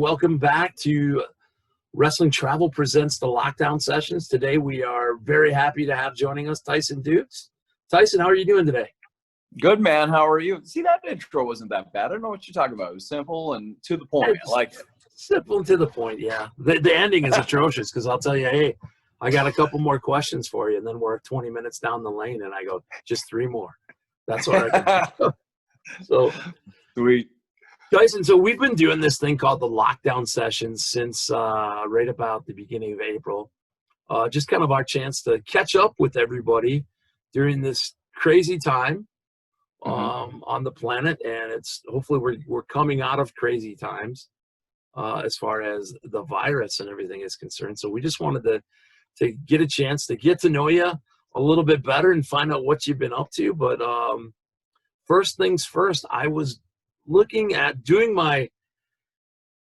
Welcome back to Wrestling Travel Presents the Lockdown Sessions. Today we are very happy to have joining us Tyson Dux. Tyson, how are you doing today? Good, man. How are you? See, that intro wasn't that bad. I don't know what you're talking about. It was simple and to the point. I like it. Simple and to the point, yeah. The ending is atrocious because I'll tell you, hey, I got a couple more questions for you, and then we're 20 minutes down the lane, and I go, just 3 more. That's what I can. So sweet. Tyson, so we've been doing this thing called the Lockdown Sessions since right about the beginning of April. Just kind of our chance to catch up with everybody during this crazy time on the planet, and it's hopefully we're coming out of crazy times as far as the virus and everything is concerned. So we just wanted to get a chance to get to know you a little bit better and find out what you've been up to. But first things first, I was looking at doing my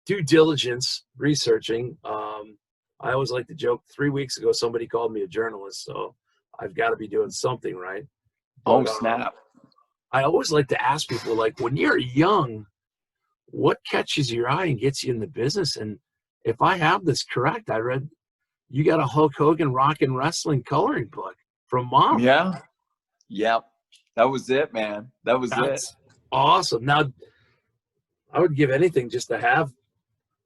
due diligence researching. I always like to joke, 3 weeks ago somebody called me a journalist, so I've got to be doing something right. Oh, snap. I always like to ask people, like, when you're young, what catches your eye and gets you in the business? And if I have this correct, I read you got a Hulk Hogan Rock and Wrestling coloring book from Mom. Yeah. Yep. That was it, man. That's awesome. Now, I would give anything just to have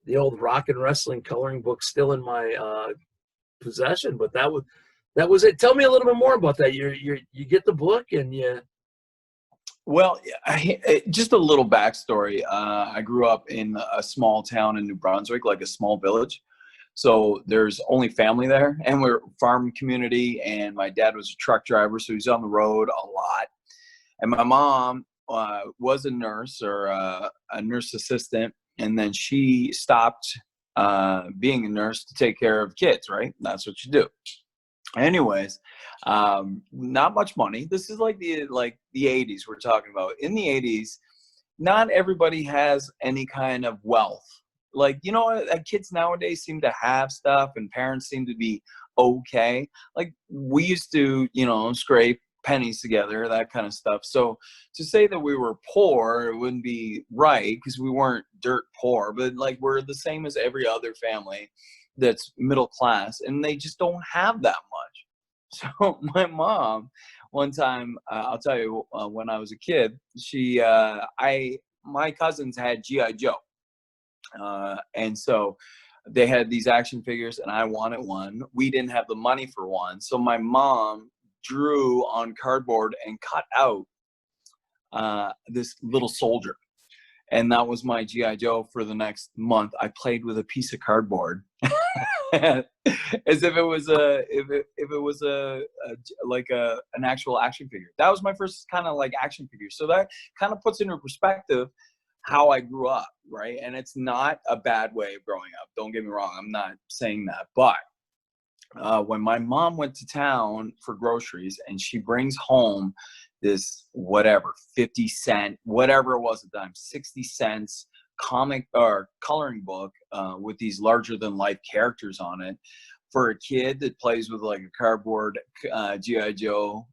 the old Rock and Wrestling coloring book still in my possession, but that was it. Tell me a little bit more about that. You get the book and you. Well, just a little backstory. I grew up in a small town in New Brunswick, like a small village. So there's only family there, and we're a farm community, and my dad was a truck driver, so he's on the road a lot. And my mom was a nurse or a nurse assistant, and then she stopped being a nurse to take care of kids, right? That's what you do. Anyways, not much money. This is like the 80s we're talking about. In the 80s, not everybody has any kind of wealth. Like, kids nowadays seem to have stuff and parents seem to be okay. Like, we used to, scrape pennies together, that kind of stuff. So to say that we were poor, it wouldn't be right because we weren't dirt poor, but like we're the same as every other family that's middle class, and they just don't have that much. So my mom, one time, I'll tell you, when I was a kid, my cousins had G.I. Joe. And so they had these action figures and I wanted one. We didn't have the money for one. So my mom drew on cardboard and cut out this little soldier. And that was my G.I. Joe for the next month. I played with a piece of cardboard as if it was an actual action figure. That was my first kind of like action figure. So that kind of puts into perspective how I grew up, right? And it's not a bad way of growing up. Don't get me wrong. I'm not saying that. But when my mom went to town for groceries and she brings home this 50 cent, whatever it was at the time, 60 cents comic or coloring book with these larger than life characters on it, for a kid that plays with like a cardboard G.I. Joe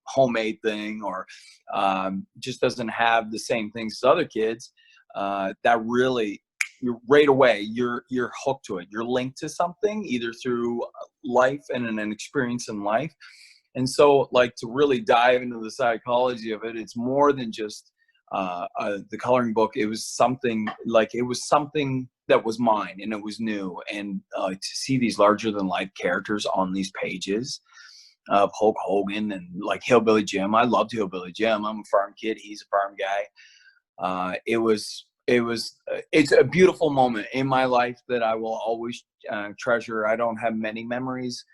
homemade thing, or just doesn't have the same things as other kids, that really, right away, you're hooked to it. You're linked to something either through life and an experience in life. And so, like, to really dive into the psychology of it, it's more than just the coloring book. It was something that was mine and it was new. And to see these larger than life characters on these pages of Hulk Hogan and like Hillbilly Jim. I loved Hillbilly Jim. I'm a farm kid. He's a farm guy. It's a beautiful moment in my life that I will always treasure. I don't have many memories,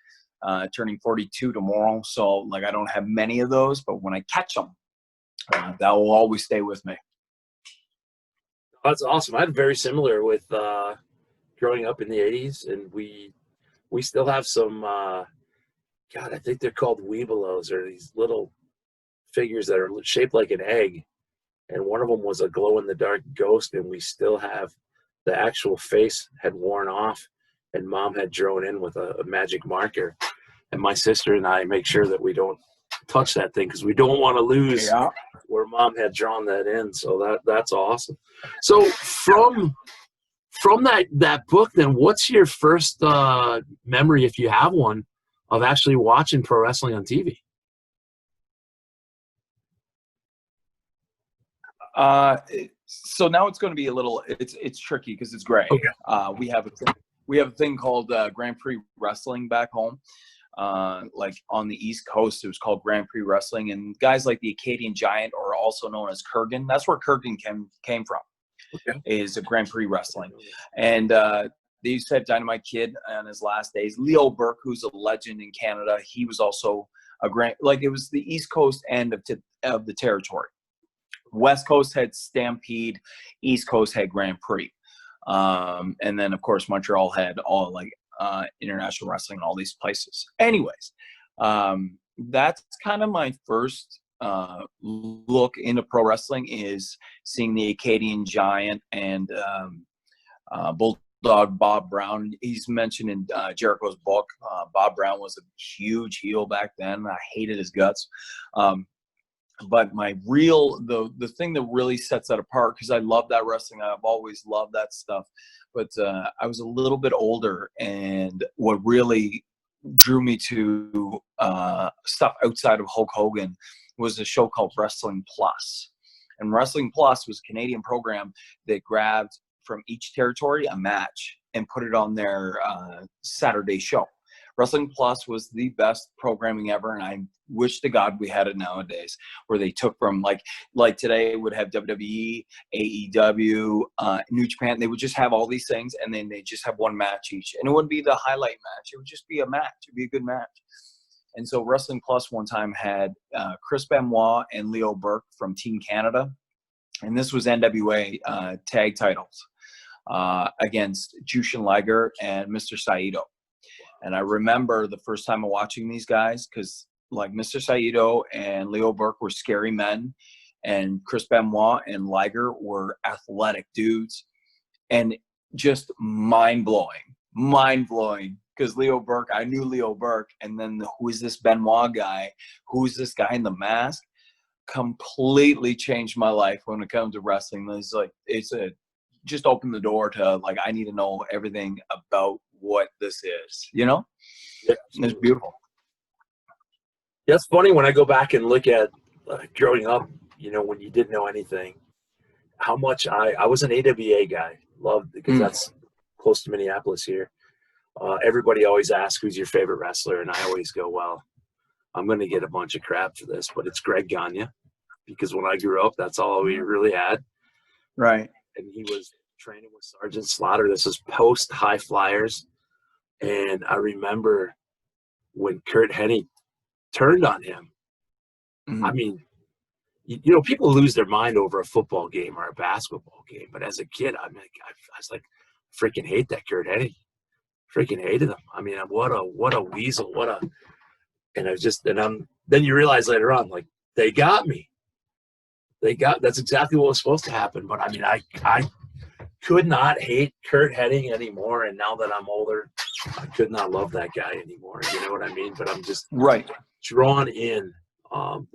turning 42 tomorrow. So like, I don't have many of those, but when I catch them, that will always stay with me. That's awesome. I had very similar with growing up in the 80s, and we still have some, I think they're called Weebelos, or these little figures that are shaped like an egg. And one of them was a glow-in-the-dark ghost, and we still have the actual face had worn off, and Mom had drawn in with a magic marker. And my sister and I make sure that we don't touch that thing because we don't want to lose where Mom had drawn that in. So that's awesome. So from from that book, then what's your first memory, if you have one, of actually watching pro wrestling on TV? So now it's going to be a little. It's tricky because it's gray. Okay. We have a thing called Grand Prix Wrestling back home. Like on the East Coast, it was called Grand Prix Wrestling, and guys like the Acadian Giant, or also known as Kurgan. That's where Kurgan came from. Okay. Is a Grand Prix Wrestling, and they used to have Dynamite Kid on his last days. Leo Burke, who's a legend in Canada, he was also a it was the East Coast end of the territory. West Coast had Stampede, East Coast had Grand Prix, and then of course Montreal had all like international wrestling and all these places. Anyways, that's kind of my first look into pro wrestling, is seeing the Acadian Giant and Bulldog Bob Brown. He's mentioned in Jericho's book. Bob Brown was a huge heel back then. I hated his guts. But the thing that really sets that apart, because I love that wrestling, I've always loved that stuff, but I was a little bit older, and what really drew me to stuff outside of Hulk Hogan was a show called Wrestling Plus. And Wrestling Plus was a Canadian program that grabbed from each territory a match and put it on their Saturday show. Wrestling Plus was the best programming ever, and I wish to God we had it nowadays, where they took from like today would have WWE, AEW, New Japan. They would just have all these things, and then they just have one match each, and it wouldn't be the highlight match. It would just be a match. It'd be a good match. And so Wrestling Plus one time had Chris Benoit and Leo Burke from Team Canada, and this was NWA tag titles against Jushin Liger and Mr. Saito. And I remember the first time of watching these guys, because like Mr. Saito and Leo Burke were scary men, and Chris Benoit and Liger were athletic dudes, and just mind-blowing. Because Leo Burke, I knew Leo Burke, and then who is this Benoit guy? Who's this guy in the mask? Completely changed my life when it comes to wrestling. Just opened the door to, like, I need to know everything about what this is, you know? Yeah, it's beautiful. Yeah, it's funny when I go back and look at growing up, you know, when you didn't know anything, how much I was an AWA guy. Loved, because that's close to Minneapolis here. Everybody always asks, who's your favorite wrestler? And I always go, well, I'm going to get a bunch of crap for this, but it's Greg Gagne, because when I grew up, that's all we really had. Right. And he was training with Sergeant Slaughter. This was post High Flyers. And I remember when Kurt Hennig turned on him. I mean, you know, people lose their mind over a football game or a basketball game. But as a kid, I was like, freaking hate that Kurt Hennig. Freaking hated him. I mean, what a weasel. Then you realize later on, like, they got me. That's exactly what was supposed to happen. But I mean, I could not hate Kurt Hennig anymore. And now that I'm older, I could not love that guy anymore. You know what I mean? But I'm just drawn in.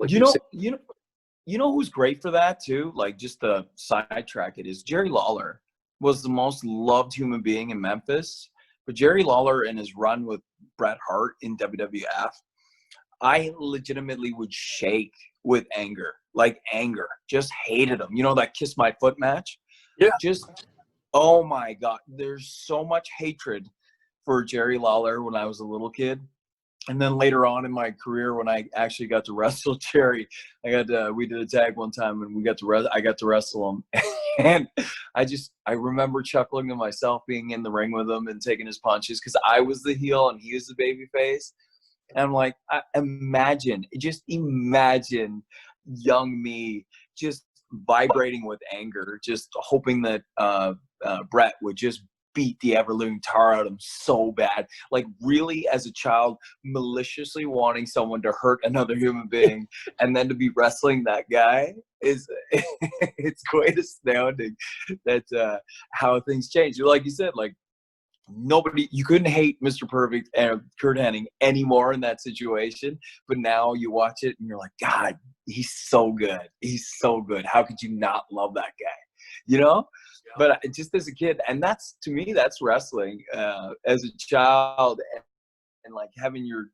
You know who's great for that too? Like, just to sidetrack it, is Jerry Lawler was the most loved human being in Memphis. But Jerry Lawler and his run with Bret Hart in WWF, I legitimately would shake with anger. Just hated him. You know, that Kiss My Foot match? Yeah. Just, oh my God. There's so much hatred for Jerry Lawler when I was a little kid. And then later on in my career, when I actually got to wrestle Jerry, we did a tag one time, and I got to wrestle him. And I remember chuckling to myself being in the ring with him and taking his punches, because I was the heel and he was the baby face. And I'm like, imagine young me just vibrating with anger, just hoping that Bret would just beat the ever-living tar out of him so bad. Like, really, as a child, maliciously wanting someone to hurt another human being, and then to be wrestling that guy it's quite astounding that how things change. Like you said, like, you couldn't hate Mr. Perfect and Kurt Hennig anymore in that situation, but now you watch it and you're like, God, he's so good. How could you not love that guy? You know? but just as a kid, and that's, to me, that's wrestling. As a child, and like having your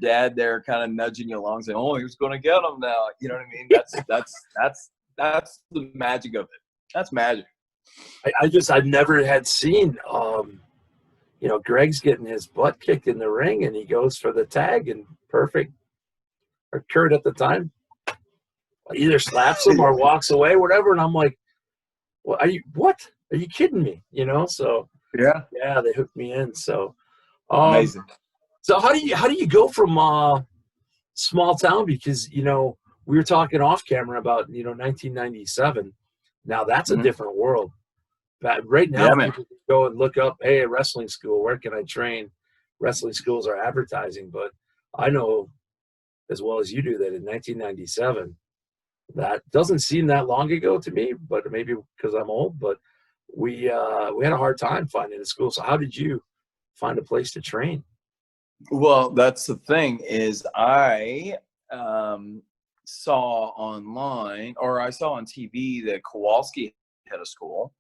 dad there kind of nudging you along, saying, "Oh, he's going to get him now." You know what I mean? That's the magic of it. That's magic. I've never had seen, Greg's getting his butt kicked in the ring and he goes for the tag and perfect, or Kurt at the time either slaps him or walks away, whatever. And I'm like, what? Are you kidding me? So Yeah, they hooked me in. So, amazing. so how do you go from small town? Because, we were talking off camera about, 1997. Now that's a different world. But right now, Yeah, people can go and look up, hey, a wrestling school, where can I train? Wrestling schools are advertising, but I know as well as you do that in 1997, that doesn't seem that long ago to me, but maybe because I'm old, but we had a hard time finding a school. So how did you find a place to train? well, that's the thing, is I saw online, or I saw on TV, that Kowalski had a school,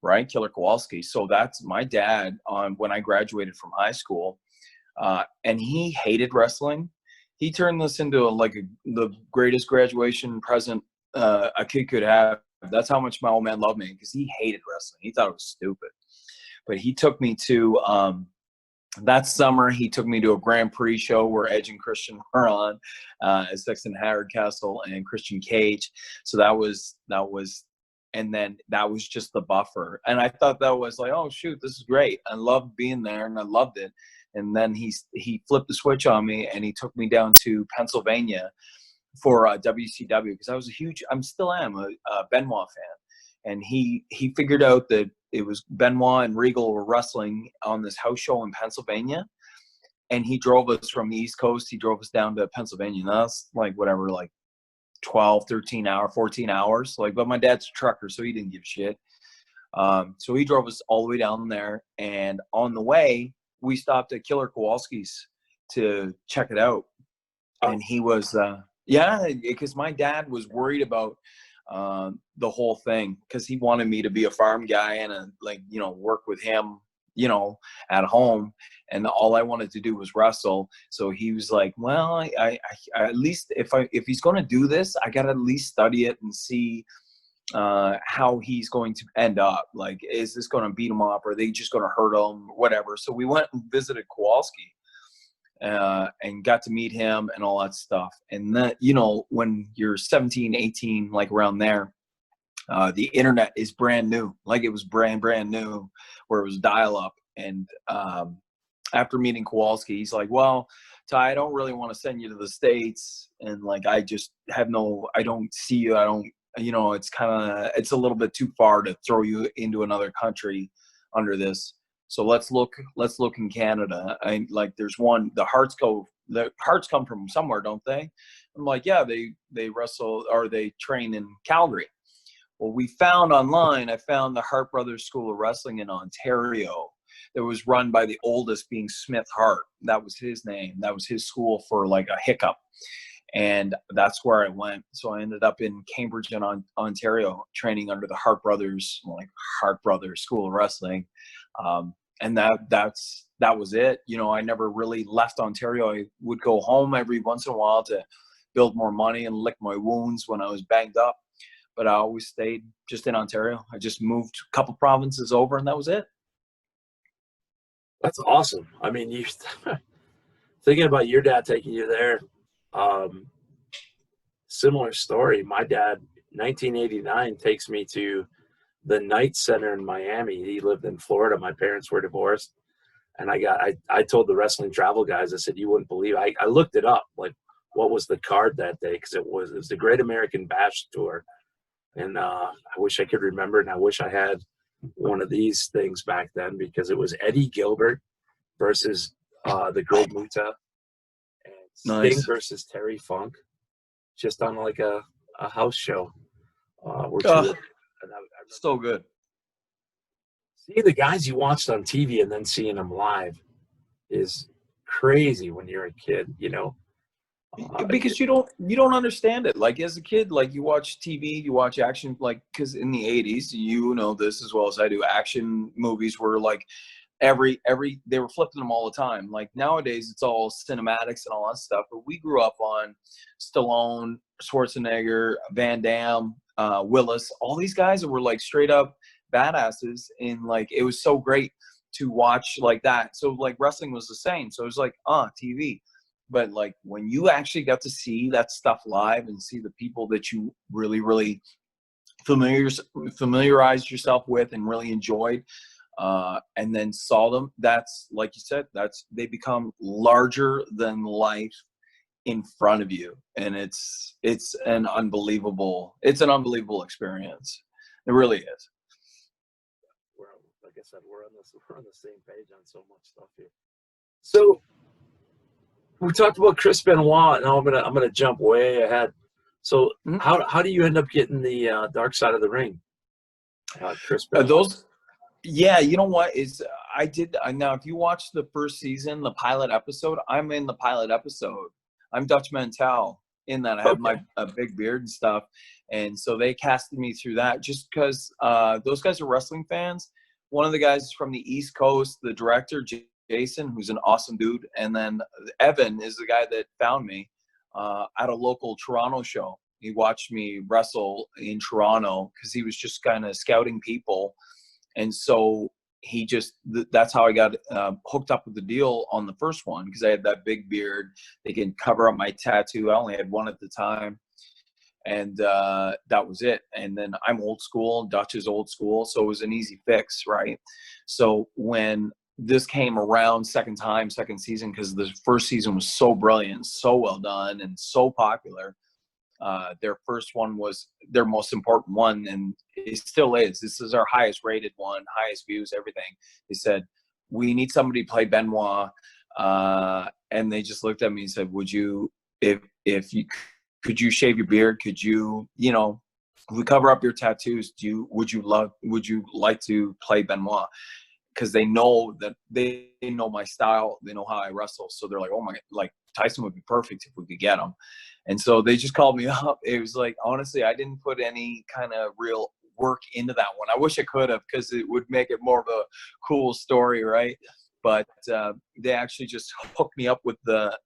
right? Killer Kowalski. So that's my dad when I graduated from high school, and he hated wrestling. He turned this into the greatest graduation present a kid could have. That's how much my old man loved me, because he hated wrestling. He thought it was stupid. But he took me to that summer. He took me to a Grand Prix show where Edge and Christian were on, as Sexton Hardcastle and Christian Cage. So that was, and then that was just the buffer. And I thought that was like, oh shoot, this is great. I loved being there and I loved it. And then he flipped the switch on me and he took me down to Pennsylvania for WCW, because I still am a Benoit fan. And he figured out that it was Benoit and Regal were wrestling on this house show in Pennsylvania. And he drove us from the East Coast. He drove us down to Pennsylvania. And that's like 12, 13 hours, 14 hours. But my dad's a trucker, so he didn't give a shit. So he drove us all the way down there. And on the way, we stopped at Killer Kowalski's to check it out. And he was, because my dad was worried about the whole thing, because he wanted me to be a farm guy and work with him, at home. And all I wanted to do was wrestle. So he was like, well, I at least if he's going to do this, I got to at least study it and see how he's going to end up. Like, is this going to beat him up, or are they just going to hurt him, whatever? So we went and visited Kowalski and got to meet him and all that stuff. And then, when you're 17, 18, like around there, the internet is brand new. Like, it was brand new, where it was dial up. And after meeting Kowalski, he's like, well, Ty, I don't really want to send you to the States. And I just I don't see you. I don't, it's a little bit too far to throw you into another country under this. So let's look in Canada. There's one, the Hearts come from somewhere, don't they? I'm like, yeah, they wrestle, or they train in Calgary. Well, we found online, I found the Hart Brothers School of Wrestling in Ontario that was run by the oldest, being Smith Hart. That was his name. That was his school for a hiccup. And that's where I went. So I ended up in Cambridge, in Ontario, training under the Hart Brothers, Hart Brothers School of Wrestling. And that was it. I never really left Ontario. I would go home every once in a while to build more money and lick my wounds when I was banged up. But I always stayed just in Ontario. I just moved a couple provinces over, and that was it. That's awesome. I mean, you thinking about your dad taking you there. Similar story. My dad, 1989, takes me to the Knight Center in Miami. He lived in Florida. My parents were divorced. And I told the wrestling travel guys, I said, you wouldn't believe it. I looked it up, what was the card that day, because it was the Great American Bash Tour. And I wish I could remember, and I wish I had one of these things back then, because it was Eddie Gilbert versus the Great Muta, and Sting versus Terry Funk, just on a house show. So good. Seeing the guys you watched on TV and then seeing them live is crazy when you're a kid, Because you don't understand it. Like as a kid, like you watch TV, you watch action, like because in the 80s, you know this as well as I do, action movies were like every they were flipping them all the time. Like nowadays it's all cinematics and all that stuff, but we grew up on Stallone, Schwarzenegger, Van Damme, Willis, all these guys that were like straight up badasses, and like it was so great to watch like that. So like wrestling was the same, so it was like TV. But like when you actually got to see that stuff live and see the people that you really really familiarized yourself with and really enjoyed, and then saw them, that's like you said, that's they become larger than life in front of you, and it's an unbelievable experience. It really is. We're, like I said, we're on the same page on so much stuff here. So we talked about Chris Benoit. Now I'm gonna jump way ahead. So how do you end up getting the dark side of the ring, Chris Benoit? Those Yeah, you know what is I did now. If you watch the first season, the pilot episode, I'm in the pilot episode. I'm Dutch Mantel in that. I have my big beard and stuff, and so they casted me through that just because those guys are wrestling fans. One of the guys is from the East Coast, the director Jason, who's an awesome dude, and then Evan is the guy that found me at a local Toronto show. He watched me wrestle in Toronto because he was just kind of scouting people. And so that's how I got hooked up with the deal on the first one, because I had that big beard. They can cover up my tattoo. I only had one at the time. And that was it. And then I'm old school. Dutch is old school. So it was an easy fix, right? So when this came around second season, because the first season was so brilliant, so well done, and so popular. Their first one was their most important one, and it still is. This is our highest rated one, highest views, everything. They said, we need somebody to play Benoit. And they just looked at me and said, would you, if you, could you shave your beard? Could you, we cover up your tattoos. Would you like to play Benoit? Because they know my style. They know how I wrestle. So they're like, oh my, like Tyson would be perfect if we could get him. And so they just called me up. It was like, honestly, I didn't put any kind of real work into that one. I wish I could have, because it would make it more of a cool story, right? But they actually just hooked me up with the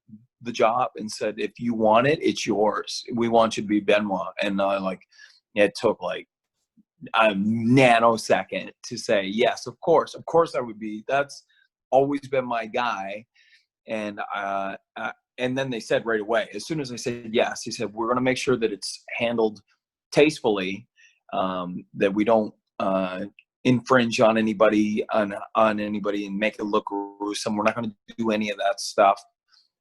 job and said, if you want it, it's yours. We want you to be Benoit. And it took like a nanosecond to say, yes, of course I would be. That's always been my guy. And then they said right away, as soon as I said yes, he said, we're going to make sure that it's handled tastefully, that we don't infringe on anybody and make it look gruesome. We're not going to do any of that stuff.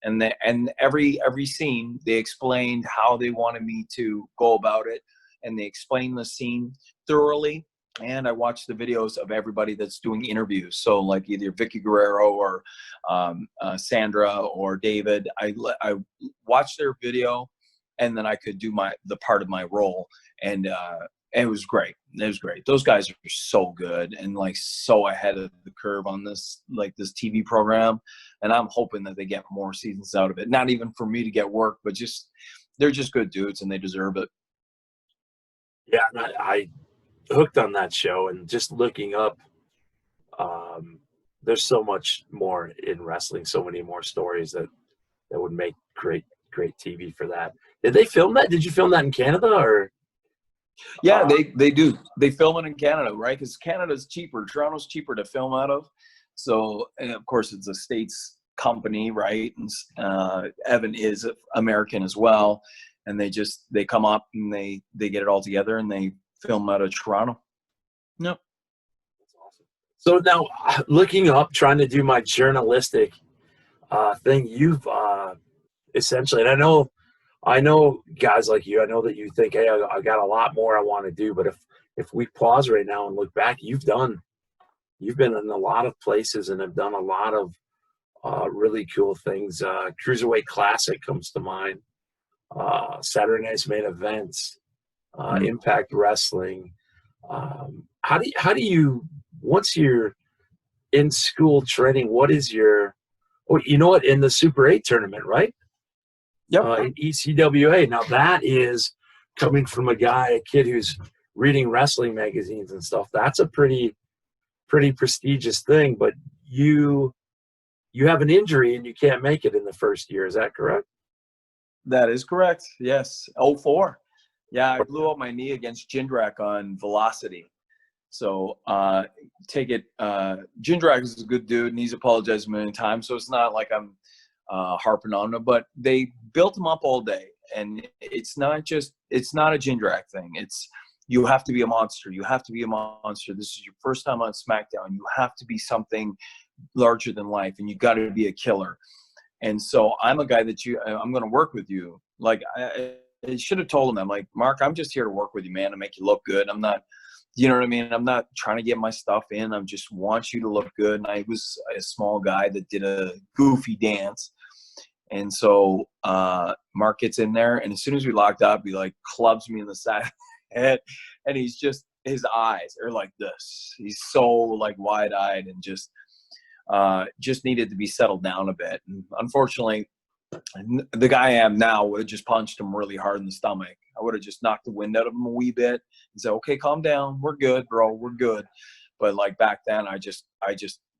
And every scene, they explained how they wanted me to go about it, and they explained the scene thoroughly. And I watched the videos of everybody that's doing interviews. So like either Vicky Guerrero or Sandra or David, I watched their video, and then I could do the part of my role. And it was great. It was great. Those guys are so good and like so ahead of the curve on this TV program. And I'm hoping that they get more seasons out of it. Not even for me to get work, but they're just good dudes, and they deserve it. Yeah, I hooked on that show, and just looking up, there's so much more in wrestling, so many more stories that would make great TV for that. Did they film that? Did you film that in Canada, or? Yeah, they do. They film it in Canada, right? Because Canada's cheaper. Toronto's cheaper to film out of. So, and of course, it's a States company, right? And Evan is American as well. And they come up and they get it all together, and they film out of Toronto. Yep. That's awesome. So now, looking up, trying to do my journalistic thing, you've essentially, and I know guys like you, I know that you think, hey, I got a lot more I want to do, but if we pause right now and look back, you've been in a lot of places and have done a lot of really cool things. Cruiserweight Classic comes to mind. Saturday Night's Main Events, Impact Wrestling. How do you, once you're in school training, what is your, oh, you know what, in the Super 8 tournament, right? Yep. in ECWA. Now that is coming from a kid who's reading wrestling magazines and stuff. That's a pretty prestigious thing. But you have an injury and you can't make it in the first year. Is that correct? That is correct. Yes. 04. Yeah, I blew up my knee against Jindrak on Velocity. So take it. Jindrak is a good dude, and he's apologized a million times. So it's not like I'm harping on him, but they built him up all day, and it's not a Jindrak thing. It's you have to be a monster. You have to be a monster. This is your first time on SmackDown. You have to be something larger than life, and you got to be a killer. And so I'm a guy that I'm going to work with you. Like I should have told him, I'm like, Mark, I'm just here to work with you, man, to make you look good. I'm not, you know what I mean? I'm not trying to get my stuff in. I just want you to look good. And I was a small guy that did a goofy dance. And so Mark gets in there, and as soon as we locked up, he like clubs me in the side of the head, and he's just, his eyes are like this. He's so like wide-eyed and just needed to be settled down a bit. And unfortunately, the guy I am now would have just punched him really hard in the stomach. I would have just knocked the wind out of him a wee bit and said, okay, calm down. We're good, bro. We're good. But like back then, I just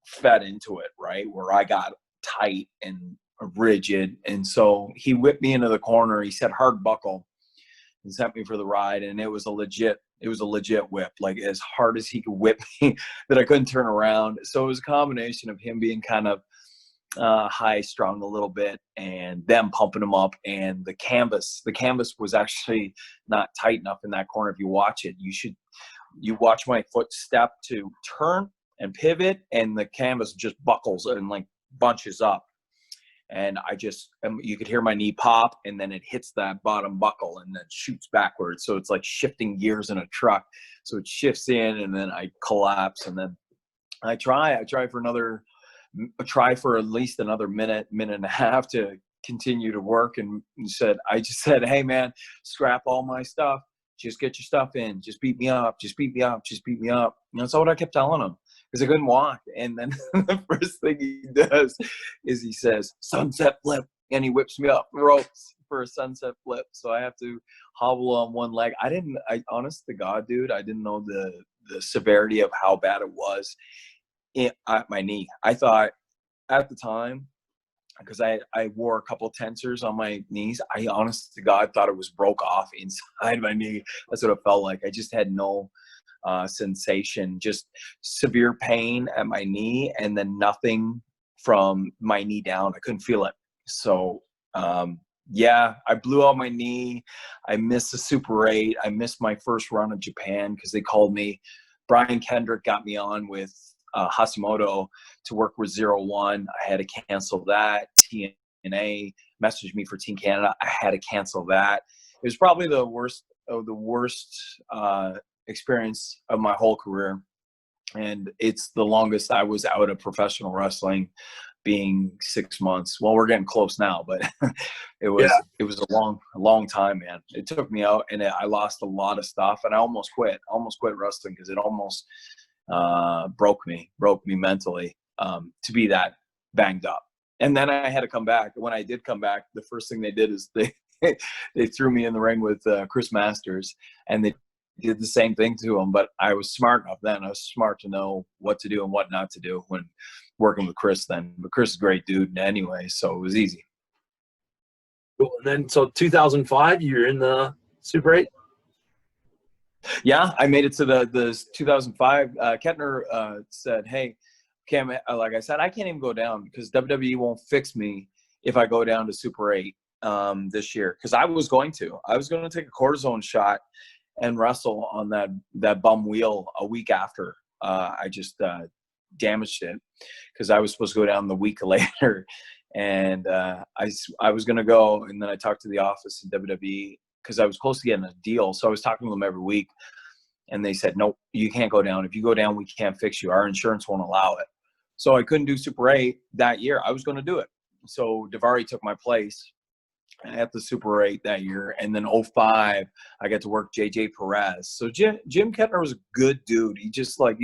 fed into it, right? Where I got tight and rigid. And so he whipped me into the corner. He said, hard buckle, and sent me for the ride. And it was a legit whip, like as hard as he could whip me that I couldn't turn around. So it was a combination of him being kind of high strung a little bit and them pumping him up, and the canvas was actually not tight enough in that corner. If you watch it, you watch my foot step to turn and pivot, and the canvas just buckles and like bunches up. And you could hear my knee pop, and then it hits that bottom buckle and then shoots backwards. So it's like shifting gears in a truck. So it shifts in, and then I collapse, and then I try for at least another minute and a half to continue to work. And I just said, hey man, scrap all my stuff. Just get your stuff in. Just beat me up. Just beat me up. Just beat me up. And that's what I kept telling him, because I couldn't walk. And then the first thing he does is he says, sunset flip. And he whips me up ropes for a sunset flip. So I have to hobble on one leg. Honest to God, dude, I didn't know the severity of how bad it was at my knee. I thought at the time, because I wore a couple tensors on my knees, I honest to God thought it was broke off inside my knee. That's what it felt like. I just had no sensation, just severe pain at my knee, and then nothing from my knee down. I couldn't feel it. So yeah, I blew out my knee. I missed the Super 8. I missed my first run of Japan because they called me. Brian Kendrick got me on with Hashimoto to work with 01. I had to cancel that. TNA messaged me for Team Canada. I had to cancel that. It was probably the worst experience of my whole career, and it's the longest I was out of professional wrestling, being 6 months. Well, we're getting close now, but it was a long time, man. It took me out, and I lost a lot of stuff, and I almost quit wrestling because it almost broke me mentally to be that banged up. And then I had to come back. When I did come back, the first thing they did is they threw me in the ring with Chris Masters, and they did the same thing to him. But I was smart enough then. I was smart to know what to do and what not to do when working with Chris then. But Chris is a great dude anyway, so it was easy. Cool. And then, so 2005, you're in the Super 8? Yeah, I made it to the 2005. Kettner said, hey, Cam, like I said, I can't even go down because WWE won't fix me if I go down to Super 8 this year. Because I was going to take a cortisone shot and wrestle on that bum wheel a week after. I just damaged it because I was supposed to go down the week later. And I was going to go, and then I talked to the office in WWE because I was close to getting a deal. So I was talking to them every week, and they said, nope, you can't go down. If you go down, we can't fix you. Our insurance won't allow it. So I couldn't do Super 8 that year. I was going to do it. So Daivari took my place at the Super 8 that year. And then 05, I got to work JJ Perez. So Jim Kettner was a good dude. He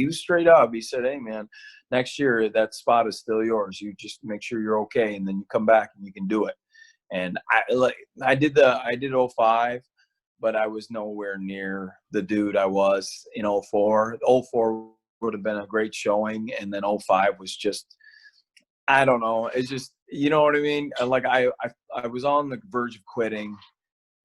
was straight up. He said, hey, man, next year that spot is still yours. You just make sure you're okay, and then you come back and you can do it. And I did 05, but I was nowhere near the dude I was in 04. 04 would have been a great showing, and then 05 was just, I don't know. It's just, you know what I mean? Like I was on the verge of quitting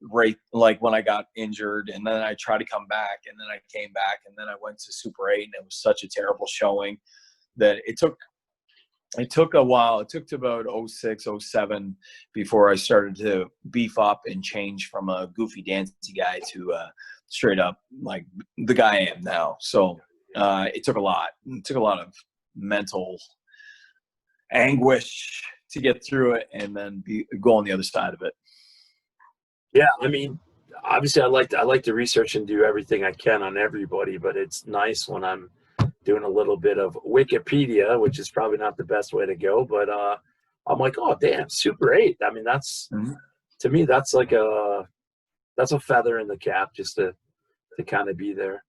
right, like when I got injured, and then I tried to come back, and then I came back, and then I went to Super 8, and it was such a terrible showing that it took a while. It took to about 06, 07 before I started to beef up and change from a goofy dancey guy to straight up like the guy I am now. So it took a lot. It took a lot of mental anguish to get through it and then go on the other side of it. Yeah, I mean, obviously, I like to research and do everything I can on everybody, but it's nice when I'm doing a little bit of Wikipedia, which is probably not the best way to go, but I'm like, oh damn, Super 8. I mean, that's to me, that's like a feather in the cap just to kind of be there.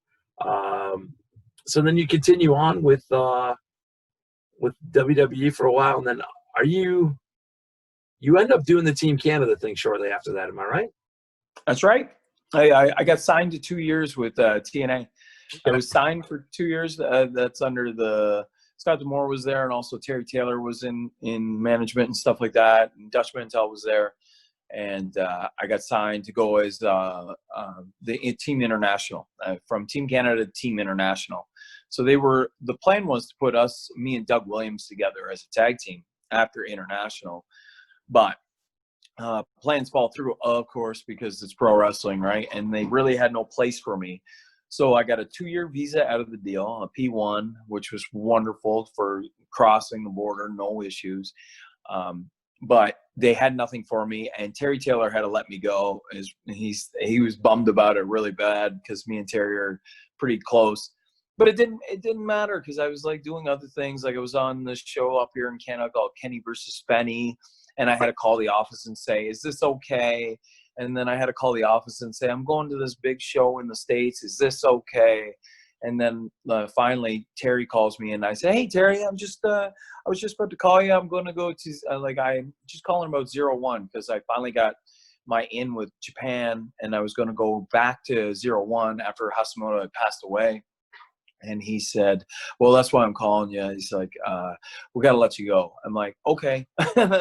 So then you continue on with WWE for a while, and then you end up doing the Team Canada thing shortly after that. Am I right? That's right. I got signed to 2 years with TNA. I was signed for 2 years. That's under the Scott D'Amore was there, and also Terry Taylor was in management and stuff like that. And Dutch Mantel was there, and I got signed to go as the Team International from Team Canada to Team International. So the plan was to put me and Doug Williams together as a tag team after International, but plans fall through, of course, because it's pro wrestling, right? And they really had no place for me. So I got a 2-year visa out of the deal, a P1, which was wonderful for crossing the border, no issues. But they had nothing for me, and Terry Taylor had to let me go. He was bummed about it really bad because me and Terry are pretty close. But it didn't matter because I was like doing other things. Like I was on this show up here in Canada called Kenny versus Spenny, and I had to call the office and say, "Is this okay?" And then I had to call the office and say, "I'm going to this big show in the States. Is this okay?" And then finally, Terry calls me, and I say, "Hey, Terry, I was just about to call you. I'm going to go to I'm just calling about 01 because I finally got my in with Japan, and I was going to go back to 01 after Hashimoto had passed away." And he said, "Well, that's why I'm calling you." He's like, "We got to let you go." I'm like, "Okay." and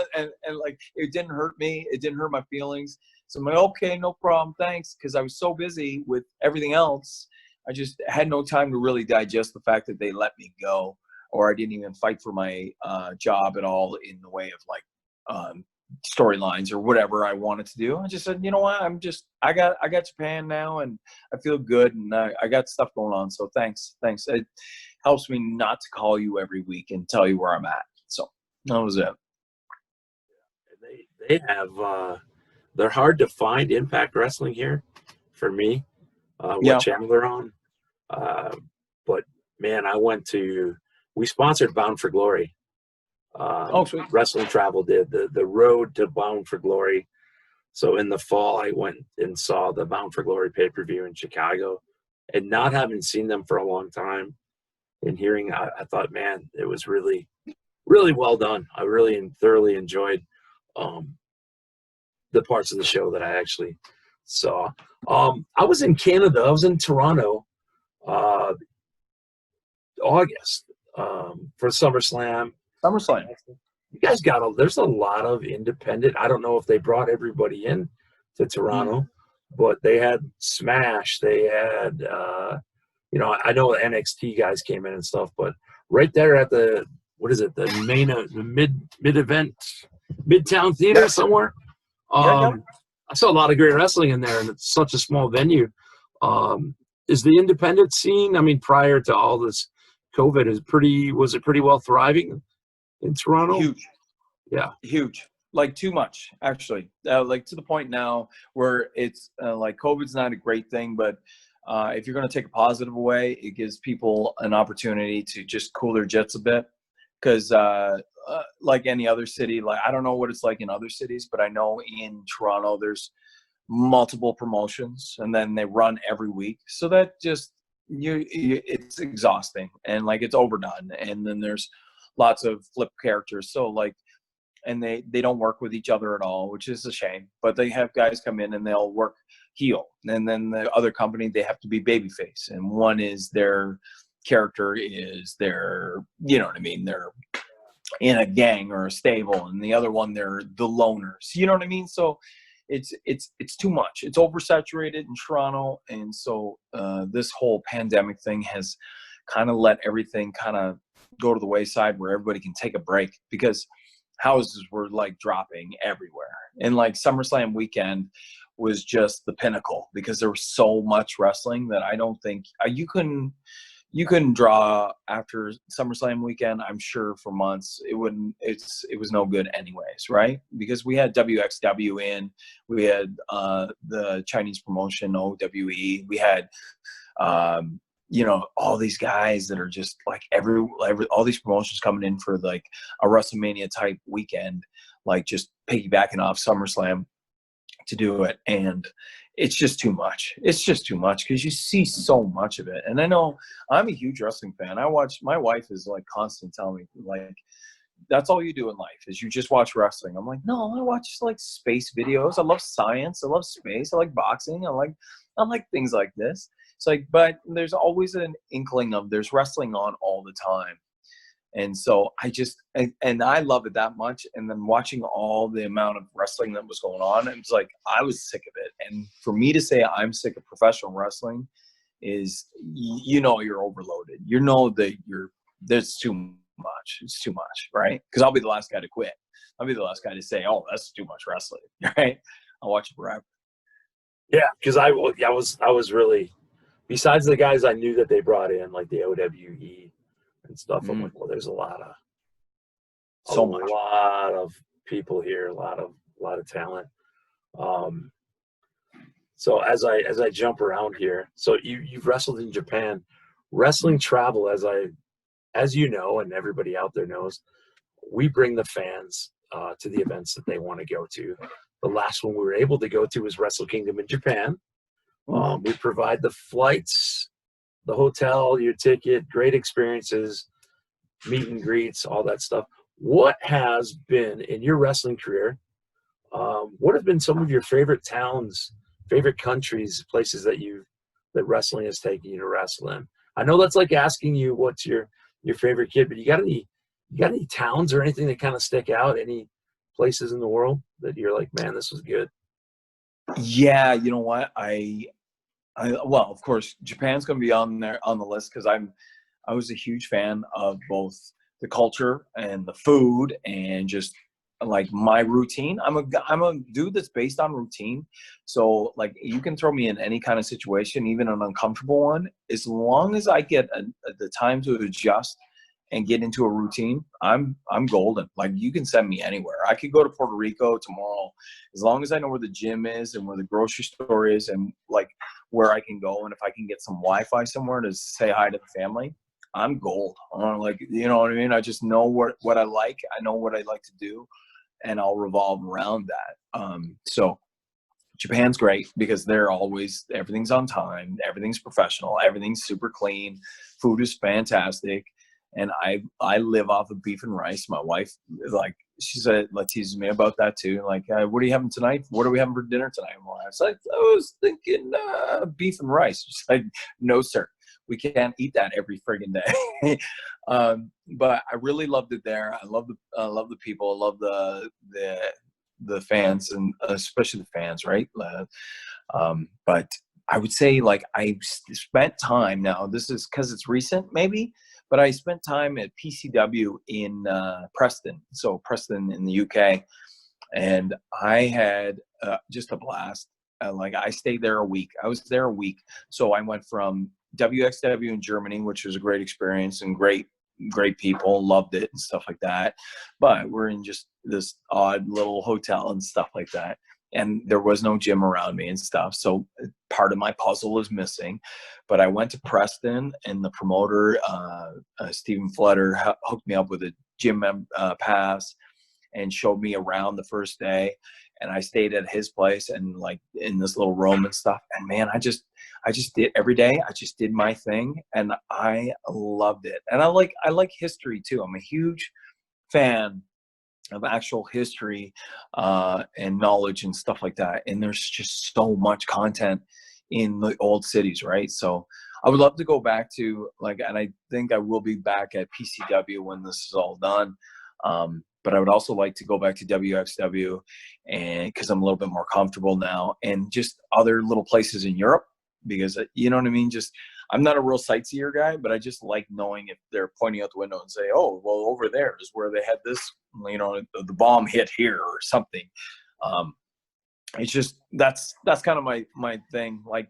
like, it didn't hurt me. It didn't hurt my feelings. So I'm like, "Okay, no problem. Thanks." Because I was so busy with everything else. I just had no time to really digest the fact that they let me go, or I didn't even fight for my job at all in the way of like storylines or whatever I wanted to do. I just said, you know what, I got Japan now, and I feel good, and I got stuff going on. So thanks. It helps me not to call you every week and tell you where I'm at. So that was it. They have they're hard to find. Impact Wrestling here for me. What channel they're on? But man, we sponsored Bound for Glory. Sweet. Wrestling Travel did the road to Bound for Glory. So in the fall, I went and saw the Bound for Glory pay-per-view in Chicago, and not having seen them for a long time and hearing, I thought, man, it was really, really well done. I really thoroughly enjoyed the parts of the show that I actually saw. I was in Canada. I was in Toronto, August, for SummerSlam. You guys there's a lot of independent. I don't know if they brought everybody in to Toronto, but they had Smash. They had, I know NXT guys came in and stuff, but right there at the mid-event, Midtown Theater somewhere. I saw a lot of great wrestling in there, and it's such a small venue. Is the independent scene, I mean, prior to all this COVID, was it pretty well thriving in Toronto? Huge. Yeah. Huge. Like too much, actually. Like to the point now where it's like COVID's not a great thing, but if you're going to take a positive away, it gives people an opportunity to just cool their jets a bit. Because like any other city, like I don't know what it's like in other cities, but I know in Toronto there's multiple promotions, and then they run every week. So that just it's exhausting, and like it's overdone. And then there's lots of flip characters. So like and they don't work with each other at all, which is a shame. But they have guys come in and they'll work heel, and then the other company, they have to be babyface, and one is their character is their, you know what I mean, they're in a gang or a stable, and the other one they're the loners, you know what I mean. So it's too much. It's oversaturated in Toronto, and so this whole pandemic thing has kind of let everything kind of go to the wayside, where everybody can take a break, because houses were like dropping everywhere. And like SummerSlam weekend was just the pinnacle, because there was so much wrestling that I don't think you couldn't draw after SummerSlam weekend. I'm sure for months it was no good anyways, right? Because we had WXW in, we had the Chinese promotion OWE, we had you know, all these guys that are just like every all these promotions coming in for like a WrestleMania type weekend, like just piggybacking off SummerSlam to do it. And it's just too much. It's just too much, because you see so much of it. And I know I'm a huge wrestling fan. My wife is like constant telling me, like, that's all you do in life is you just watch wrestling. I'm like, no, I watch like space videos. I love science. I love space. I like boxing. I like things like this. It's like, but there's always an inkling of there's wrestling on all the time. And so and I love it that much. And then watching all the amount of wrestling that was going on, it was like, I was sick of it. And for me to say I'm sick of professional wrestling is, you know, you're overloaded. You know that there's too much. It's too much, right? Because I'll be the last guy to quit. I'll be the last guy to say, oh, that's too much wrestling, right? I'll watch it forever. Yeah, because I was really, besides the guys I knew that they brought in, like the OWE and stuff, I'm like, well, there's a lot of people here, a lot of talent. So as I jump around here, so you've wrestled in Japan. Wrestling travel, as you know, and everybody out there knows, we bring the fans to the events that they want to go to. The last one we were able to go to was Wrestle Kingdom in Japan. We provide the flights, the hotel, your ticket, great experiences, meet and greets, all that stuff. What has been, in your wrestling career, what have been some of your favorite towns, favorite countries, places that wrestling has taken you to wrestle in? I know that's like asking you what's your favorite kid, but you got any towns or anything that kind of stick out? Any places in the world that you're like, man, this was good? Yeah, you know what? Well, of course, Japan's going to be on there on the list, because I was a huge fan of both the culture and the food and just like my routine. I'm a dude that's based on routine. So like you can throw me in any kind of situation, even an uncomfortable one, as long as I get the time to adjust and get into a routine, I'm golden. Like you can send me anywhere. I could go to Puerto Rico tomorrow, as long as I know where the gym is and where the grocery store is and like where I can go. And if I can get some Wi-Fi somewhere to say hi to the family, I'm gold. Like, you know what I mean? I just know what I like. I know what I like to do, and I'll revolve around that. So Japan's great, because everything's on time, everything's professional, everything's super clean, food is fantastic. And I live off of beef and rice. My wife, like, she said, teases me about that too. Like, what are you having tonight? What are we having for dinner tonight? I was like, I was thinking beef and rice. She's like, no, sir, we can't eat that every friggin' day. But I really loved it there. I love the people. I love the fans, and especially the fans, right? But I would say, like, I spent time, now this is because it's recent maybe, but I spent time at PCW in Preston, so Preston in the UK, and I had just a blast. Like, I stayed there a week. I was there a week. So I went from WXW in Germany, which was a great experience and great people, loved it and stuff like that. But we're in just this odd little hotel and stuff like that. And there was no gym around me and stuff. So part of my puzzle is missing. But I went to Preston, and the promoter, Stephen Flutter, hooked me up with a gym pass and showed me around the first day. And I stayed at his place and like in this little room and stuff. And man, I just did every day. I just did my thing, and I loved it. And I like history too. I'm a huge fan of actual history and knowledge and stuff like that. And there's just so much content in the old cities, right? So I would love to go back to like, and I think I will be back at PCW when this is all done. But I would also like to go back to WXW, and because I'm a little bit more comfortable now, and just other little places in Europe, because you know what I mean? Just, I'm not a real sightseer guy, but I just like knowing if they're pointing out the window and say, oh, well, over there is where they had this, you know, the bomb hit here or something. It's just, that's kind of my thing. Like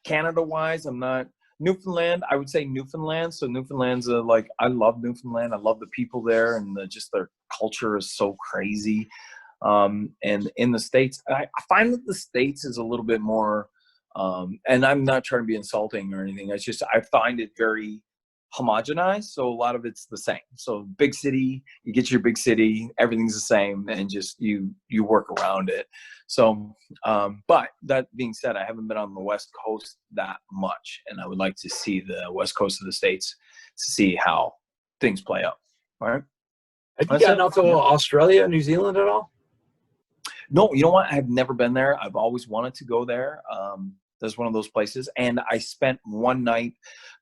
Canada wise, I'm not. Newfoundland, I would say Newfoundland. So Newfoundland's like, I love Newfoundland. I love the people there, and just their culture is so crazy. And in the States, I find that the States is a little bit more, and I'm not trying to be insulting or anything. It's just, I find it very homogenized. So a lot of it's the same. So big city, you get your big city, everything's the same, and just you work around it. So, but that being said, I haven't been on the West Coast that much, and I would like to see the West Coast of the States to see how things play out. All right. Have you gotten out to Australia, New Zealand at all? No, you know what? I've never been there. I've always wanted to go there. That's one of those places. And I spent one night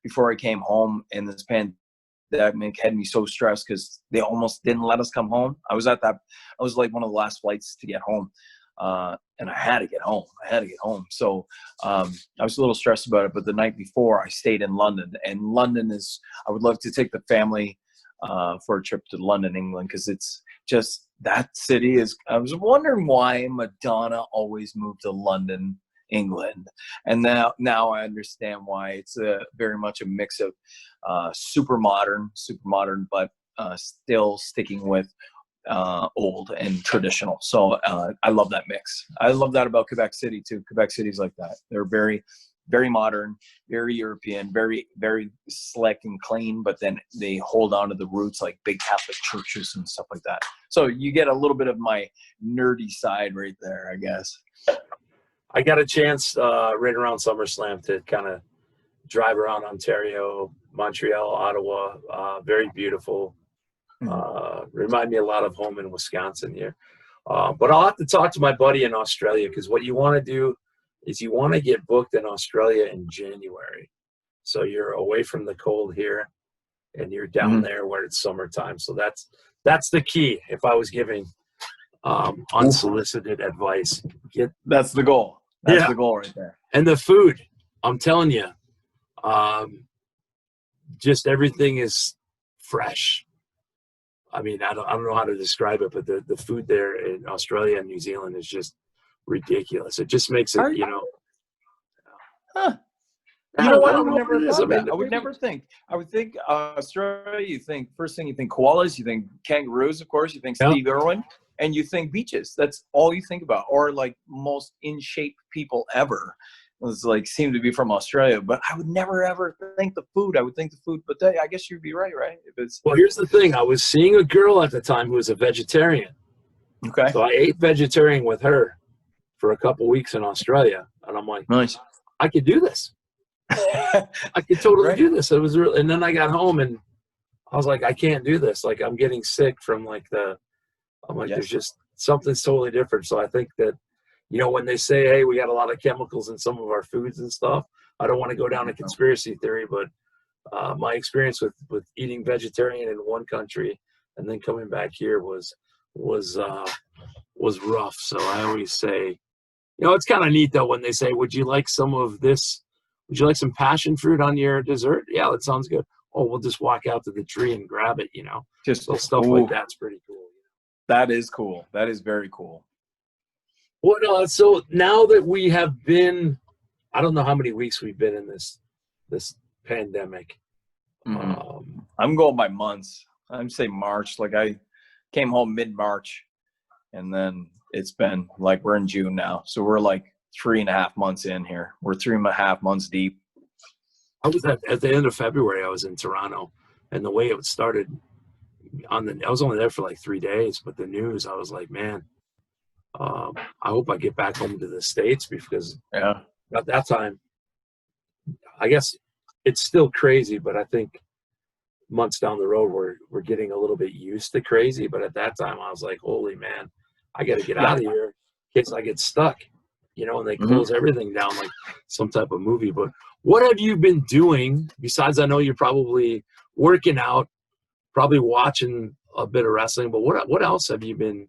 before I came home, and this pandemic had me so stressed because they almost didn't let us come home. I was like one of the last flights to get home. And I had to get home. So I was a little stressed about it. But the night before, I stayed in London. And London is, I would love to take the family for a trip to London, England, because it's just, that city is, I was wondering why Madonna always moved to London, England. And now I understand why. It's very much a mix of super modern, but still sticking with old and traditional. So I love that mix. I love that about Quebec City too. Quebec City's like that. They're very, very modern, very European, very, very slick and clean, but then they hold on to the roots, like big Catholic churches and stuff like that. So you get a little bit of my nerdy side right there, I guess. I got a chance right around SummerSlam to kind of drive around Ontario, Montreal, Ottawa. Very beautiful. Remind me a lot of home in Wisconsin here. But I'll have to talk to my buddy in Australia, because what you want to do is you want to get booked in Australia in January. So you're away from the cold here, and you're down there where it's summertime. So that's the key. If I was giving unsolicited advice, That's the goal. That's the goal right there. And the food, I'm telling you, just everything is fresh. I mean, I don't know how to describe it, but the food there in Australia and New Zealand is just ridiculous. It just makes it, you know. Huh. You know what? I would never thought thought that. I would never think. I would think Australia, you think, first thing you think koalas, you think kangaroos, of course, you think Steve Irwin, and you think beaches. That's all you think about. Or like most in shape people ever was like, seem to be from Australia. But I would never ever think the food. I would think the food, but I guess you'd be right? If it's, well, here's the thing. I was seeing a girl at the time who was a vegetarian. Okay. So I ate vegetarian with her for a couple weeks in Australia. And I'm like, nice. I could do this. I could totally do this. It was really, and then I got home and I was like, I can't do this. Like, I'm getting sick from like there's just something totally different. So I think that, you know, when they say, hey, we got a lot of chemicals in some of our foods and stuff, I don't want to go down a conspiracy theory, but my experience with eating vegetarian in one country and then coming back here was rough. So I always say, you know, it's kind of neat though when they say, would you like some of this? Would you like some passion fruit on your dessert? Yeah, that sounds good. Oh, we'll just walk out to the tree and grab it, you know. Just so stuff like that's pretty cool. That is cool. That is very cool. Well, so now that we have been, I don't know how many weeks we've been in this pandemic. I'm going by months. I'm say March. Like I came home mid-March, and then it's been like we're in June now, so we're like 3.5 months in here. We're 3.5 months deep. I was at the end of February. I was in Toronto, and the way it started I was only there for like 3 days, but the news, I was like, man, I hope I get back home to the States, because at that time, I guess it's still crazy, but I think months down the road, we're getting a little bit used to crazy. But at that time, I was like, holy man, I got to get Yeah. out of here in case I get stuck, and they Hmm. close everything down like some type of movie. But what have you been doing besides? I know you're probably working out, probably watching a bit of wrestling, but what else have you been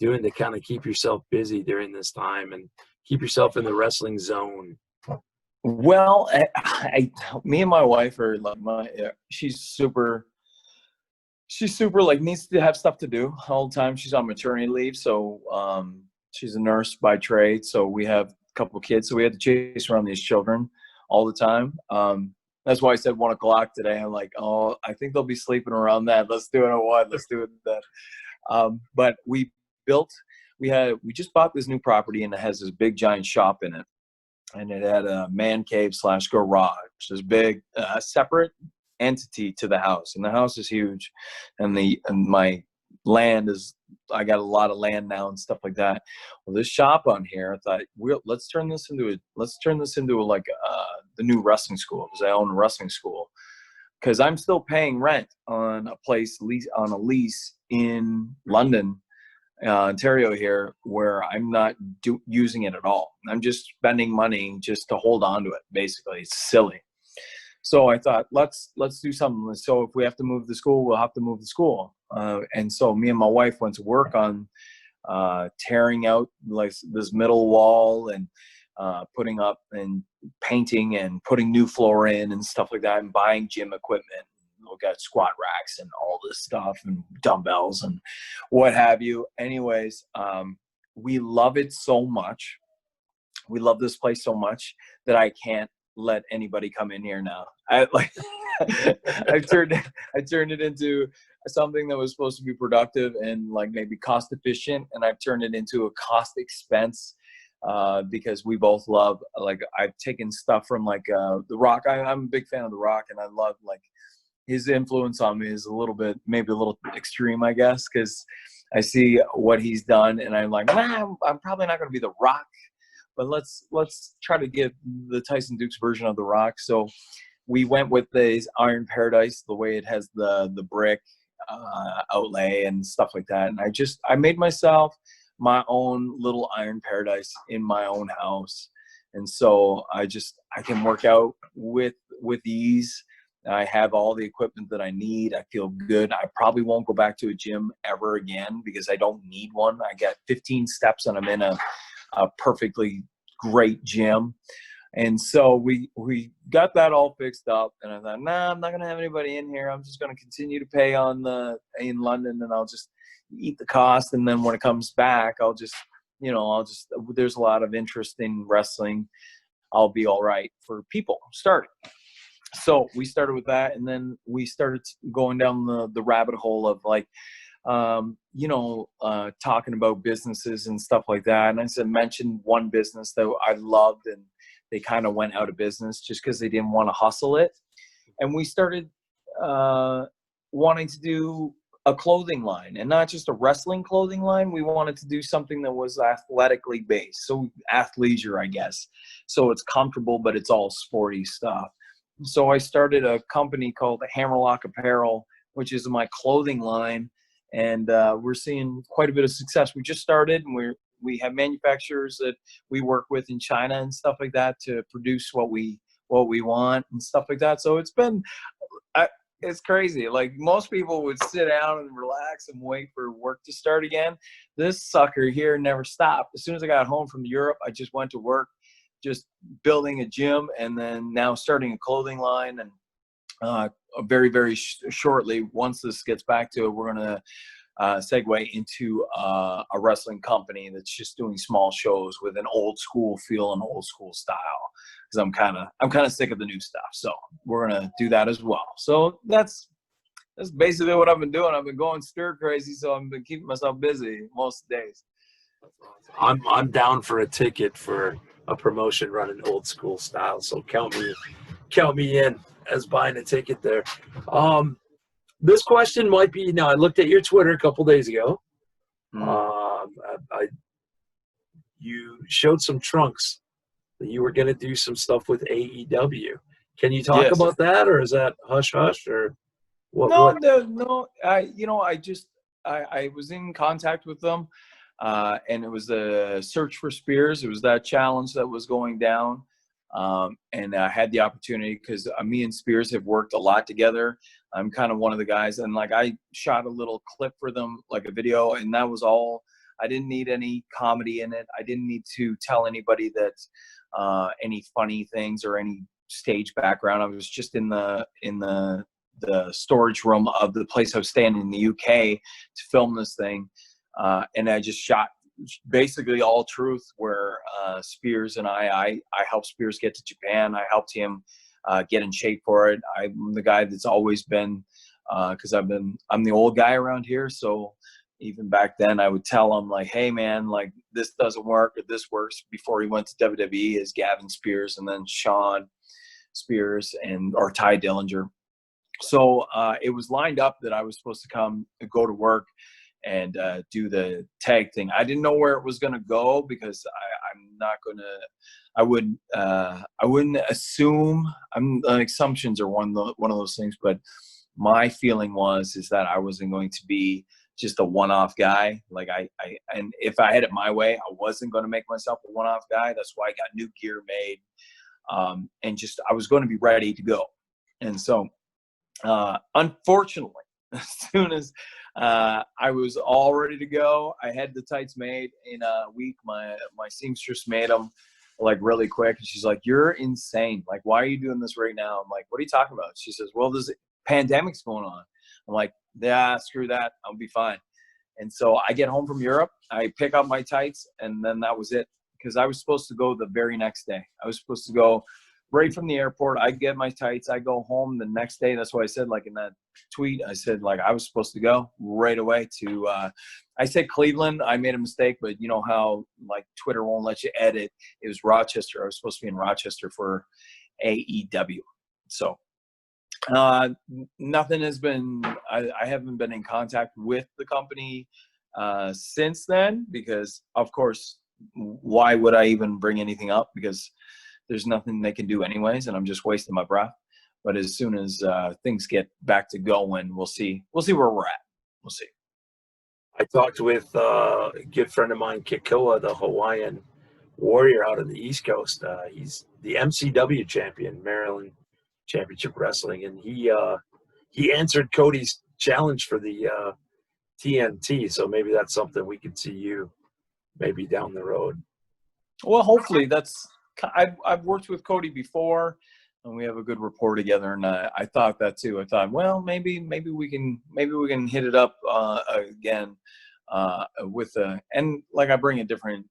doing to kind of keep yourself busy during this time and keep yourself in the wrestling zone? Well, me and my wife are like she's super like needs to have stuff to do all the time. She's on maternity leave, so she's a nurse by trade. So we have a couple of kids, so we had to chase around these children all the time. That's why I said 1 o'clock today. I'm like, oh, I think they'll be sleeping around that. Let's do it at 1. Let's do it at that. But we just bought this new property, and it has this big giant shop in it, and it had a man cave / garage. This big separate entity to the house, and the house is huge, and my land is, I got a lot of land now and stuff like that. Well, this shop on here, I thought, let's turn this into like the new wrestling school, because I own a wrestling school, because I'm still paying rent on a lease in London, Ontario here, where I'm not using it at all. I'm just spending money just to hold on to it. Basically, it's silly. So I thought, let's do something. So if we have to move the school, we'll have to move the school. And so me and my wife went to work on tearing out like this middle wall, and putting up and painting and putting new floor in and stuff like that, and buying gym equipment. We got squat racks and all this stuff and dumbbells and what have you. Anyways, we love it so much. We love this place so much that I can't let anybody come in here now. I turned it into something that was supposed to be productive and like maybe cost efficient, and I've turned it into a cost expense, because we both love, like, I've taken stuff from like The Rock. I'm a big fan of The Rock, and I love like his influence on me is maybe a little extreme, I guess, because I see what he's done, and I'm like, nah, I'm probably not going to be The Rock, but let's try to get the Tyson Dux version of The Rock. So we went with this Iron Paradise, the way it has the brick outlay and stuff like that, and I made myself my own little Iron Paradise in my own house, and so I can work out with ease. I have all the equipment that I need. I feel good. I probably won't go back to a gym ever again because I don't need one. I got 15 steps and I'm in a perfectly great gym. And so we got that all fixed up, and I thought, nah, I'm not going to have anybody in here. I'm just going to continue to pay in London, and I'll just eat the cost. And then when it comes back, there's a lot of interest in wrestling. I'll be all right for people starting. So we started with that, and then we started going down the rabbit hole of like, talking about businesses and stuff like that. And I mentioned one business that I loved, and they kind of went out of business just because they didn't want to hustle it. And we started wanting to do a clothing line, and not just a wrestling clothing line. We wanted to do something that was athletically based, so athleisure, I guess. So it's comfortable, but it's all sporty stuff. So I started a company called Hammerlock Apparel, which is my clothing line, and we're seeing quite a bit of success. We just started, and we have manufacturers that we work with in China and stuff like that to produce what we want and stuff like that. So it's crazy. Like, most people would sit down and relax and wait for work to start again. This sucker here never stopped. As soon as I got home from Europe, I just went to work, just building a gym, and then now starting a clothing line. And very, very shortly, once this gets back to it, we're going to segue into a wrestling company that's just doing small shows with an old school feel and old school style, because I'm kind of sick of the new stuff. So we're going to do that as well. So that's basically what I've been doing. I've been going stir crazy, so I've been keeping myself busy most days. I'm down for a ticket for a promotion running old school style. So count me in as buying a ticket there. This question might be, now I looked at your Twitter a couple days ago. You showed some trunks that you were going to do some stuff with AEW. Can you talk Yes. about that, or is that hush hush? Or No, no. I was in contact with them, and it was a search for Spears. It was that challenge that was going down, and I had the opportunity because me and Spears have worked a lot together. I'm kind of one of the guys, and like I shot a little clip for them, like a video, and that was all. I didn't need any comedy in it. I didn't need to tell anybody that any funny things or any stage background. I was just in the storage room of the place I was staying in the UK to film this thing. And I just shot basically all truth where Spears and I helped Spears get to Japan. I helped him get in shape for it. I'm the guy that's always been, because I'm the old guy around here. So even back then I would tell him like, hey man, like this doesn't work or this works. Before he went to WWE is Gavin Spears and then Sean Spears or Ty Dillinger. So it was lined up that I was supposed to go to work and do the tag thing. I didn't know where it was going to go because I wouldn't assume. Assumptions are one of those things, but my feeling is that I wasn't going to be just a one-off guy. Like and if I had it my way, I wasn't going to make myself a one-off guy. That's why I got new gear made, and just I was going to be ready to go. And so, unfortunately, as soon as I was all ready to go, I had the tights made in a week. My seamstress made them like really quick, and she's like, "You're insane! Like, why are you doing this right now?" I'm like, "What are you talking about?" She says, "Well, this pandemic's going on." I'm like, "Yeah, screw that. I'll be fine." And so I get home from Europe, I pick up my tights, and then that was it. Because I was supposed to go the very next day. I was supposed to go right from the airport. I get my tights. I go home the next day. That's why I said, like in that tweet, I said, like I was supposed to go right away to, I said Cleveland. I made a mistake, but you know how like Twitter won't let you edit. It was Rochester. I was supposed to be in Rochester for AEW. So nothing has been, I haven't been in contact with the company since then because, of course, why would I even bring anything up? Because there's nothing they can do anyways, and I'm just wasting my breath. But as soon as things get back to going, we'll see where we're at. We'll see. I talked with a good friend of mine, Kikoa, the Hawaiian warrior out on the East Coast. He's the MCW champion, Maryland Championship Wrestling, and he answered Cody's challenge for the TNT. So maybe that's something we could see you maybe down the road. Well, hopefully I've worked with Cody before, and we have a good rapport together. And I thought that too. I thought, well, maybe we can hit it up again with and like I bring a different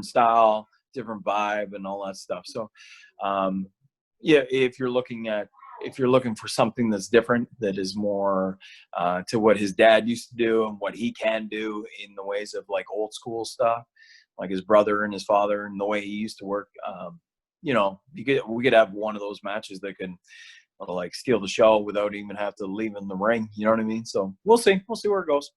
style, different vibe, and all that stuff. So, yeah, if you're looking for something that's different, that is more to what his dad used to do and what he can do in the ways of like old school stuff, like his brother and his father and the way he used to work. You know, we could have one of those matches that can like steal the show without even have to leave in the ring. You know what I mean? So we'll see where it goes.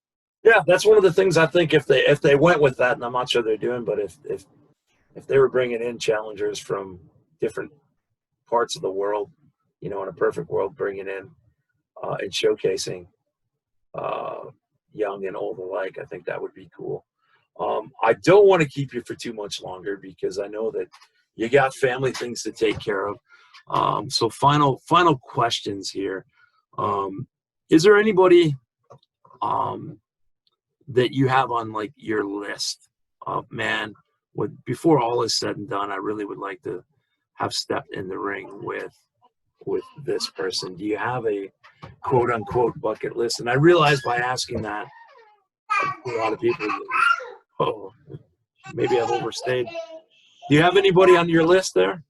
Yeah, that's one of the things I think if they went with that, and I'm not sure they're doing, but if they were bringing in challengers from different parts of the world, you know, in a perfect world, bringing in and showcasing young and old alike, I think that would be cool. I don't want to keep you for too much longer because I know that you got family things to take care of. So final questions here. Is there anybody that you have on like your list of, man, before all is said and done, I really would like to have stepped in the ring with this person? Do you have a quote unquote bucket list? And I realize by asking that, a lot of people, oh, maybe I've overstayed. Do you have anybody on your list there?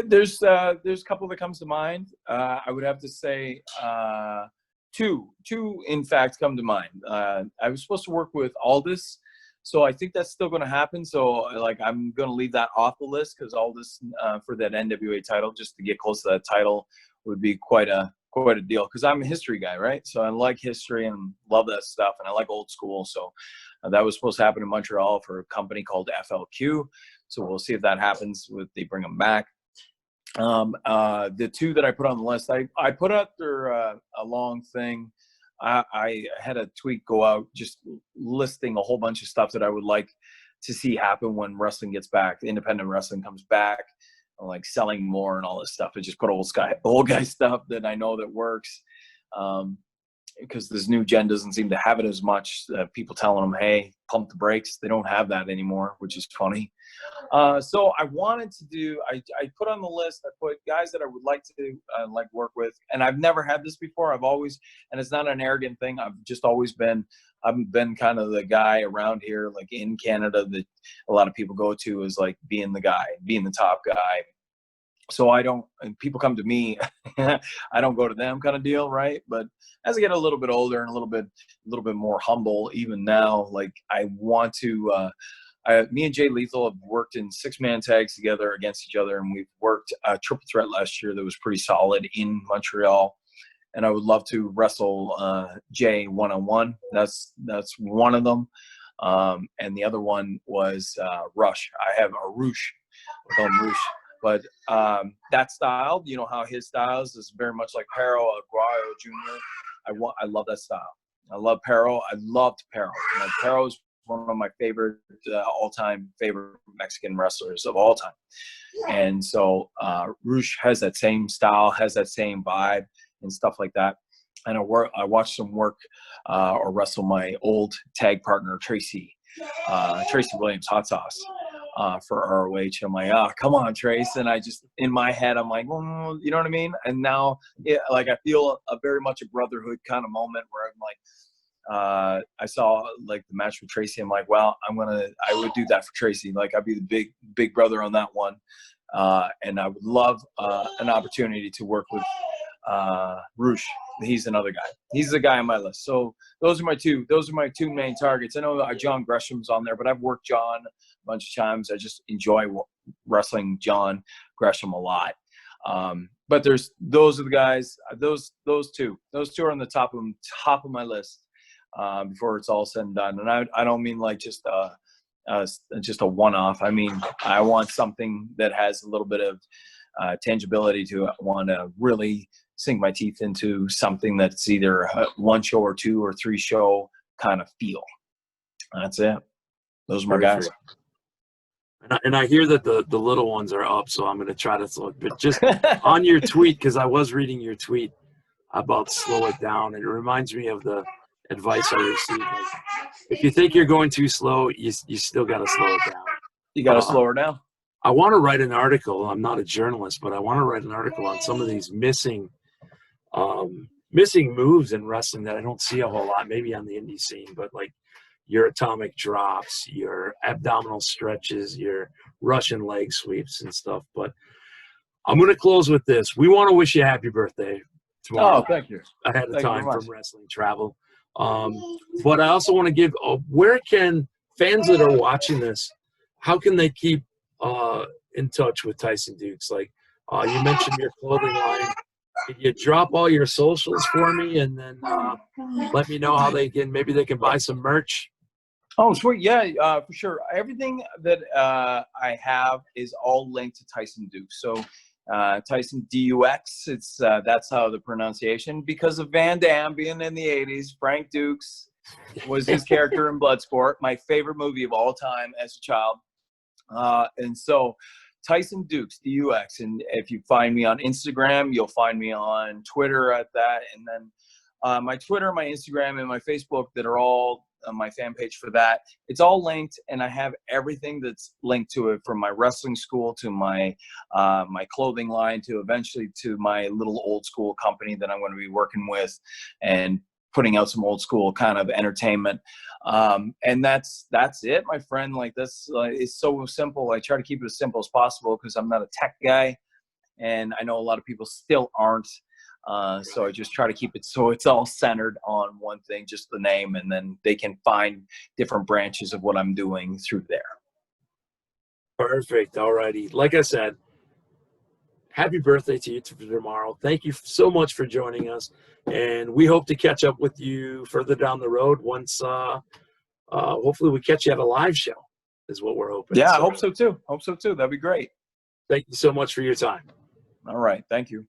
There's a couple that comes to mind. I would have to say two in fact come to mind. I was supposed to work with Aldis, so I think that's still going to happen. So like I'm going to leave that off the list because Aldis for that NWA title, just to get close to that title, would be quite a deal. Because I'm a history guy, right? So I like history and love that stuff, and I like old school. So that was supposed to happen in Montreal for a company called FLQ. So we'll see if that happens. They bring them back. The two that I put on the list, I put out there a long thing. I had a tweet go out just listing a whole bunch of stuff that I would like to see happen when wrestling gets back, independent wrestling comes back, like selling more and all this stuff. I just put old guy stuff that I know that works. Because this new gen doesn't seem to have it as much. People telling them, hey, pump the brakes. They don't have that anymore, which is funny. So I wanted to do, I put on the list, I put guys that I would like to work with. And I've never had this before. I've always, and it's not an arrogant thing. I've been kind of the guy around here, like in Canada, that a lot of people go to is like being the top guy. So and people come to me, I don't go to them kind of deal, right? But as I get a little bit older and a little bit more humble, even now, like I want to, me and Jay Lethal have worked in 6-man tags together against each other, and we've worked a triple threat last year that was pretty solid in Montreal. And I would love to wrestle Jay one-on-one. That's one of them. And the other one was Rush. I have a Roosh. We call him Roosh. But that style, you know how his style is very much like Pero Aguayo Jr. I love that style. I love Pero. I loved Pero. Pero is one of my favorite, all-time favorite Mexican wrestlers of all time. And so Roosh has that same style, has that same vibe and stuff like that. And I watched some work or wrestle my old tag partner, Tracy Williams, Hot Sauce. For ROH. I'm like, come on, Trace. And I just, in my head, I'm like, well, you know what I mean? And now, I feel a very much a brotherhood kind of moment where I'm like, I saw like the match with Tracy. I'm like, well, I would do that for Tracy. Like I'd be the big brother on that one. And I would love an opportunity to work with Roosh. He's another guy. He's the guy on my list. So those are my two main targets. I know John Gresham's on there, but I've worked John a bunch of times. I just enjoy wrestling John Gresham a lot. But those are the guys. Those two are on the top of my list before it's all said and done. And I don't mean like just a one-off. I mean I want something that has a little bit of tangibility to it. I want to really sink my teeth into something that's either a 1 show or 2 or 3 show kind of feel. That's it. Those are my guys. And I hear that the little ones are up, so I'm going to try to slow it. But just on your tweet, because I was reading your tweet about slow it down, and it reminds me of the advice I received. Like, if you think you're going too slow, you still got to slow it down. You got to slow her down. I want to write an article. I'm not a journalist, but I want to write an article on some of these missing moves in wrestling that I don't see a whole lot, maybe on the indie scene, but like your atomic drops, your abdominal stretches, your Russian leg sweeps and stuff. But I'm going to close with this. We want to wish you a happy birthday tomorrow. Oh, thank you. Ahead of time from Wrestling Travel. But I also want to give, where can fans that are watching this, how can they keep in touch with Tyson Dux? Like you mentioned your clothing line. Can you drop all your socials for me and then let me know how maybe they can buy some merch? Oh, sweet. Yeah, for sure. Everything that I have is all linked to Tyson Dux. So Tyson Dux, that's how the pronunciation, because of Van Damme being in the 80s. Frank Dux was his character in Bloodsport, my favorite movie of all time as a child. And so Tyson Dux, D-U-X. And if you find me on Instagram, you'll find me on Twitter at that. And then my Twitter, my Instagram, and my Facebook that are all on my fan page for that. It's all linked, and I have everything that's linked to it, from my wrestling school to my my clothing line to eventually to my little old school company that I'm going to be working with and putting out some old school kind of entertainment. And that's it, my friend. Like this it's so simple. I try to keep it as simple as possible because I'm not a tech guy, and I know a lot of people still aren't. So I just try to keep it so it's all centered on one thing, just the name, and then they can find different branches of what I'm doing through there. Perfect. All righty. Like I said, happy birthday to you tomorrow. Thank you so much for joining us, and we hope to catch up with you further down the road once hopefully we catch you at a live show is what we're hoping. Yeah, I hope so too. That'd be great. Thank you so much for your time. All right. Thank you.